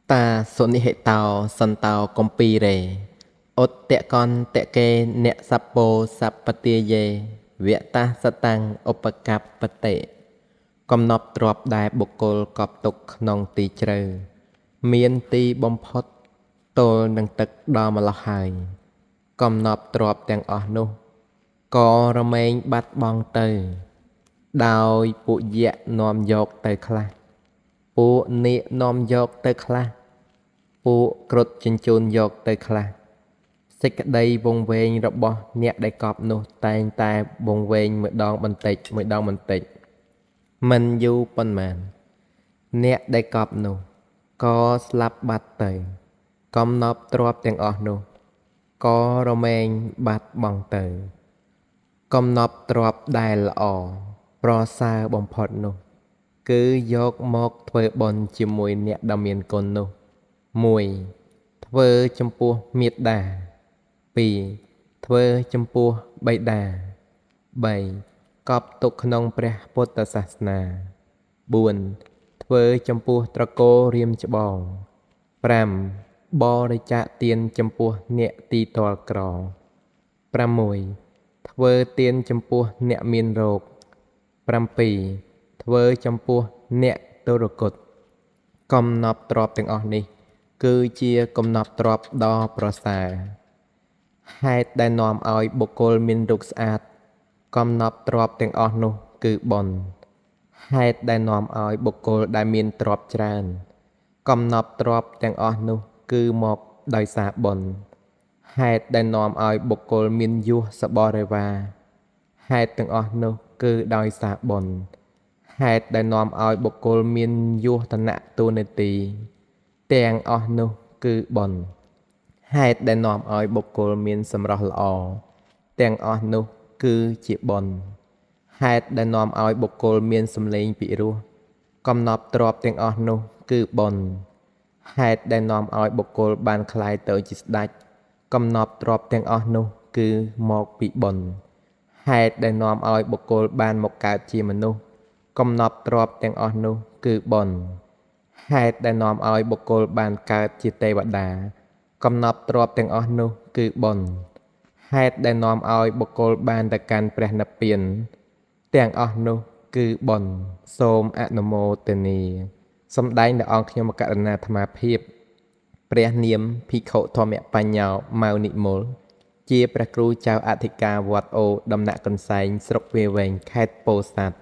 ta sôn hệ tàu sân tàu công pi rề ốt tẹ con tẹ kê nẹ sắp bồ sắp bà tia dê vẹ ta sát tăng ốp cặp bà tệ cầm nọp trọp đài bục côn cọp tục nông tì trừ miên tì bông phốt tô nâng tực đo mà lọc hài cầm nọp trọp tèng ỏ nụ có rô mênh bắt bong tờ đào bụ dạ nòm dọc tờ khla bụ nị nòm dọc tờ khla bụ krut chân chôn dọc tờ khla xích đây bông vên rập bò nhẹ đầy cọp nụ tay tay bông vên mới đong bình tịch mình du bần màn nhẹ đầy cọp nụ có slap bát tờ cầm nọp trọp tèng ỏ nụ có rô mênh bắt bong tờកំណប់ទ្របដែលល្អប្រសើរបំផុតនោះគឺយកមកធ្វើបុណ្យជាមួយអ្នកដ៏មានគុណនោះ1ធ្វើចំពោះមាតា2ធ្វើចំពោះបិតា3កប់ទុកក្នុងព្រះពុទ្ធសាសនា4ធ្វើចំពោះត្រកូលរៀមច្បង5បរិច្ចាគទានចំពោះអ្នកទីទ័លក្រ6ធ្វើទានចំពោះអ្នកមានរោគ7ធ្វើចំពោះអ្នកទុរគតកំណប់ទ្របទាំងអស់នេះគឺជាកំណប់ទ្របដ៏ប្រសើរហេតុដែលនាំឲ្យបុគ្គលមានរូបស្អាតកំណប់ទ្របទាំងអស់នោះគឺបុណ្យហេតុដែលនាំឲ្យបុគ្គលដែលមានទ្រព្យច្រើនកំណប់ទ្របទាំងអស់នោះគឺមកដោយសារបុណ្យហេតុដែលនាំឲ្យបុគ្គលមានយសសបរិវារហេតុទាំងអស់នោះគឺដោយសារបុណ្យហេតុដែលនាំឲ្យបុគ្គលមានយសឋានៈទូនាទីទាំងអស់នោះគឺបុណ្យហេតុដែលនាំឲ្យបុគ្គលមានសម្រស់ល្អទាំងអស់នោះគឺជាបុណ្យហេតុដែលនាំឲ្យបុគ្គលមានសម្លេងពិរោះកំណប់ទ្របទាំងអស់នោះគឺបុណ្យហេតុដែលនាំឲ្យបុគ្គលបានក្លាយទៅជាស្ដេចកំណប់ទ្របទាំងអស់នោះគឺមកពីបុណ្យហេតុដែលនាំឲ្យបុគ្គលបានមកកើតជាមនុស្សកំណប់ទ្របទាំងអស់នោះគឺបុណ្យហេតុដែលនាំឲ្យបុគ្គលបានកើតជាទេវតាកំណប់ទ្របទាំងអស់នោះគឺបុណ្យហេតុដែលនាំឲ្យបុគ្គលបានទៅកាន់ព្រះនិព្វានទាំងអស់នោះគឺបុណ្យសូមអនុមោទនាសម្ដែងដល់អង្គខ្ញុំករុណាអាត្មាភាពព្រះនាមភិក្ខុធម្មបញ្ញោម៉ៅនិមលជាព្រះគ្រូចៅអធិការវត្តអូដំណាក់កន្សែងស្រុកវាវែងខេត្តពោធិ៍សាត់